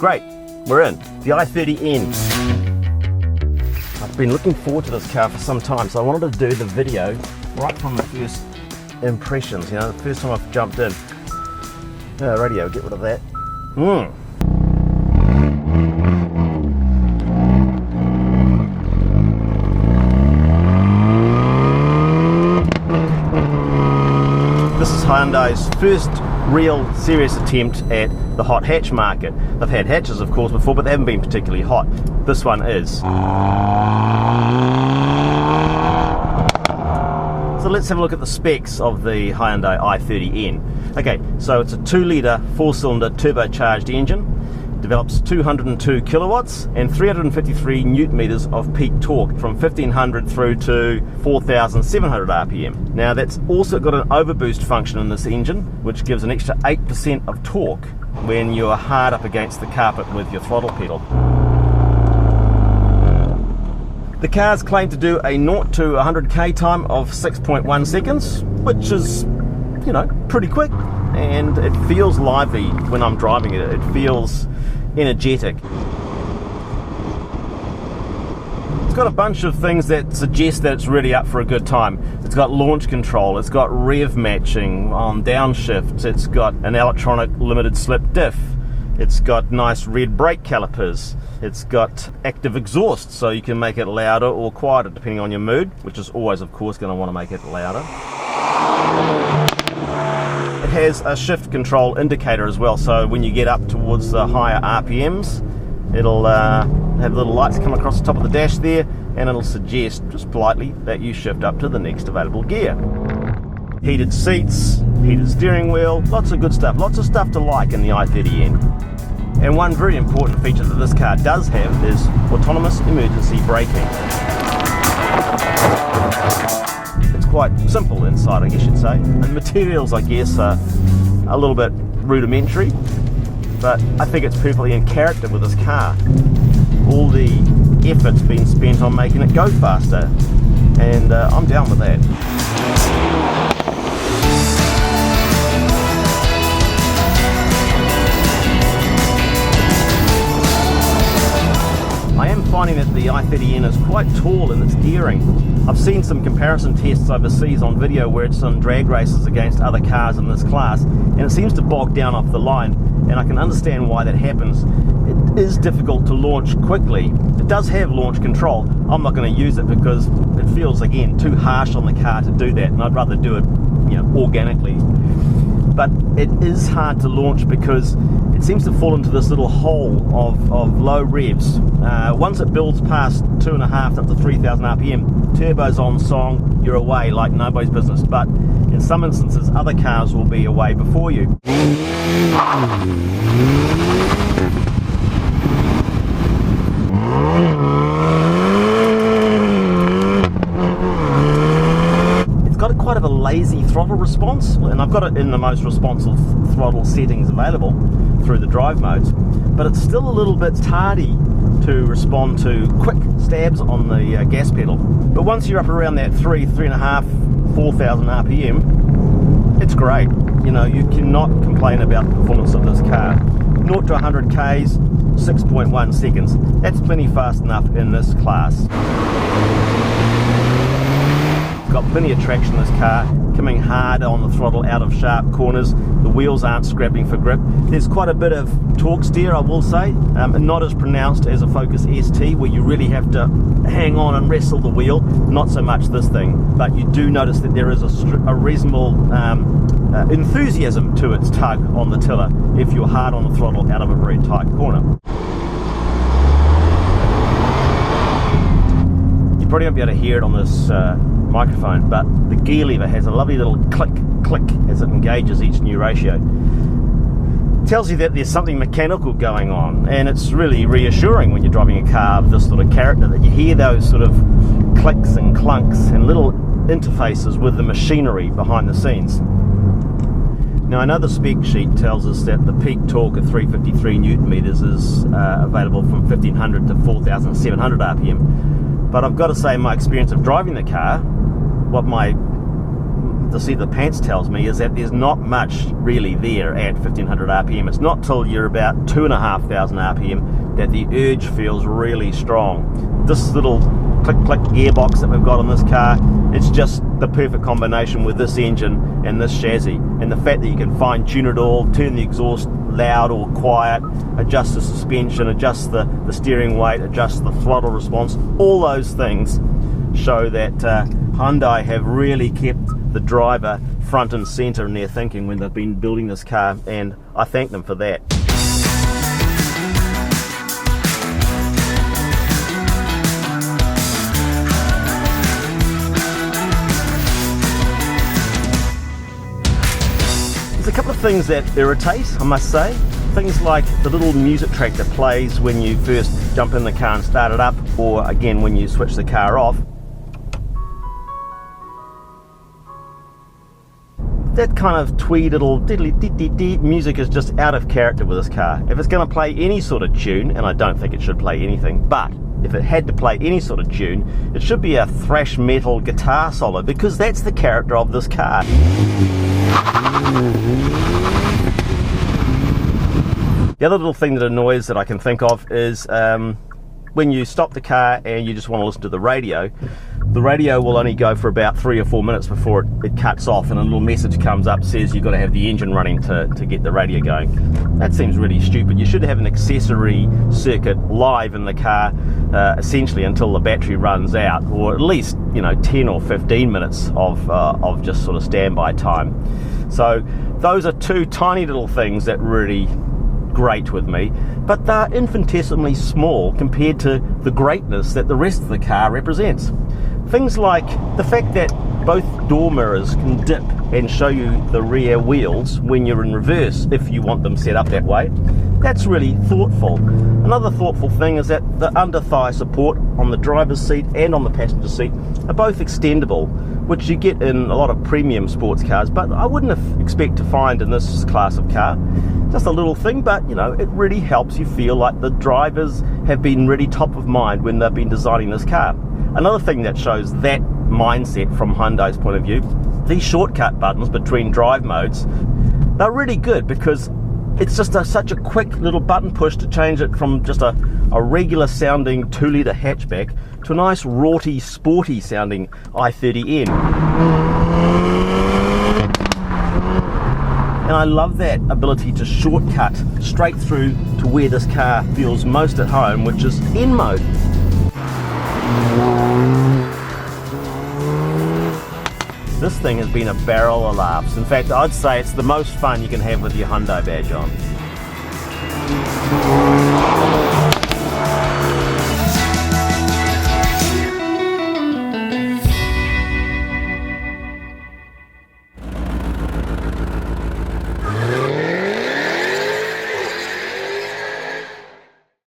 Great, we're in. The i30N. I've been looking forward to this car for some time, so I wanted to do the video right from the first impressions, you know, the first time I've jumped in. Radio, get rid of that. This is Hyundai's first real serious attempt at the hot hatch market. They've had hatches of course before, but they haven't been particularly hot. This one is. So let's have a look at the specs of the Hyundai i30N. Okay, so it's a 2-litre 4-cylinder turbocharged engine. Develops 202 kilowatts and 353 newton meters of peak torque from 1500 through to 4700 RPM. Now that's also got an overboost function in this engine, which gives an extra 8% of torque when you're hard up against the carpet with your throttle pedal. The car's claimed to do a 0 to 100k time of 6.1 seconds, which is, you know, pretty quick, and it feels lively when I'm driving it. It feels energetic. It's got a bunch of things that suggest that it's really up for a good time. It's got launch control, it's got rev matching on downshift, it's got an electronic limited slip diff, it's got nice red brake calipers, it's got active exhaust so you can make it louder or quieter depending on your mood, which is always of course going to want to make it louder. It has a shift control indicator as well, so when you get up towards the higher RPMs, it'll have little lights come across the top of the dash there, and it'll suggest just politely that you shift up to the next available gear. Heated seats, heated steering wheel, lots of good stuff, lots of stuff to like in the i30N. And one very important feature that this car does have is autonomous emergency braking. It's quite simple inside, I guess you'd say. And materials, I guess, are a little bit rudimentary, but I think it's perfectly in character with this car. All the effort's been spent on making it go faster, and I'm down with that. I am finding that the i30N is quite tall in its gearing. I've seen some comparison tests overseas on video where it's on drag races against other cars in this class, and it seems to bog down off the line, and I can understand why that happens. It is difficult to launch quickly. It does have launch control. I'm not going to use it because it feels, again, too harsh on the car to do that, and I'd rather do it, you know, organically. But it is hard to launch because it seems to fall into this little hole of low revs. Once it builds past 2.5 up to 3000 RPM, turbo's on song, you're away like nobody's business. But in some instances, other cars will be away before you. Got quite of a lazy throttle response, and I've got it in the most responsive throttle settings available through the drive modes, but it's still a little bit tardy to respond to quick stabs on the gas pedal. But once you're up around that 3.5, 4,000 RPM, it's great. You know, you cannot complain about the performance of this car. 0 to 100 Ks, 6.1 seconds. That's plenty fast enough in this class. Got plenty of traction in this car, coming hard on the throttle out of sharp corners. The wheels aren't scrapping for grip. There's quite a bit of torque steer, I will say, and not as pronounced as a Focus ST where you really have to hang on and wrestle the wheel. Not so much this thing, but you do notice that there is a reasonable enthusiasm to its tug on the tiller if you're hard on the throttle out of a very tight corner. You probably won't be able to hear it on this microphone, but the gear lever has a lovely little click click as it engages each new ratio. It tells you that there's something mechanical going on, and it's really reassuring when you're driving a car of this sort of character that you hear those sort of clicks and clunks and little interfaces with the machinery behind the scenes. Now I know the spec sheet tells us that the peak torque of 353 newton meters is available from 1500 to 4700 RPM. But I've got to say, my experience of driving the car, what my the seat of the pants tells me is that there's not much really there at 1500 RPM. It's not till you're about 2,500 RPM that the urge feels really strong. This little click-click gearbox that we've got on this car, it's just the perfect combination with this engine and this chassis, and the fact that you can fine-tune it all, turn the exhaust loud or quiet, adjust the suspension, adjust the steering weight, adjust the throttle response. All those things show that Hyundai have really kept the driver front and center in their thinking when they've been building this car, and I thank them for that. There's a couple of things that irritate, I must say. Things like the little music track that plays when you first jump in the car and start it up, or again when you switch the car off. That kind of twee little diddly-dee-dee-dee music is just out of character with this car. If it's going to play any sort of tune, and I don't think it should play anything, but if it had to play any sort of tune, it should be a thrash metal guitar solo, because that's the character of this car. The other little thing that annoys that I can think of is when you stop the car and you just want to listen to the radio will only go for about 3 or 4 minutes before it cuts off, and a little message comes up, says you've got to have the engine running to get the radio going. That seems really stupid. You should have an accessory circuit live in the car essentially until the battery runs out, or at least 10 or 15 minutes of just sort of standby time. So those are two tiny little things that really grate with me, but they're infinitesimally small compared to the greatness that the rest of the car represents. Things like the fact that both door mirrors can dip and show you the rear wheels when you're in reverse, if you want them set up that way. That's really thoughtful. Another thoughtful thing is that the under-thigh support on the driver's seat and on the passenger seat are both extendable, which you get in a lot of premium sports cars, but I wouldn't expect to find in this class of car. Just a little thing, but it really helps you feel like the drivers have been really top of mind when they've been designing this car. Another thing that shows that mindset from Hyundai's point of view, these shortcut buttons between drive modes, they're really good because it's just such a quick little button push to change it from just a regular sounding 2-litre hatchback to a nice raughty, sporty sounding i30N. And I love that ability to shortcut straight through to where this car feels most at home, which is N mode. This thing has been a barrel of laughs. In fact, I'd say it's the most fun you can have with your Hyundai badge on.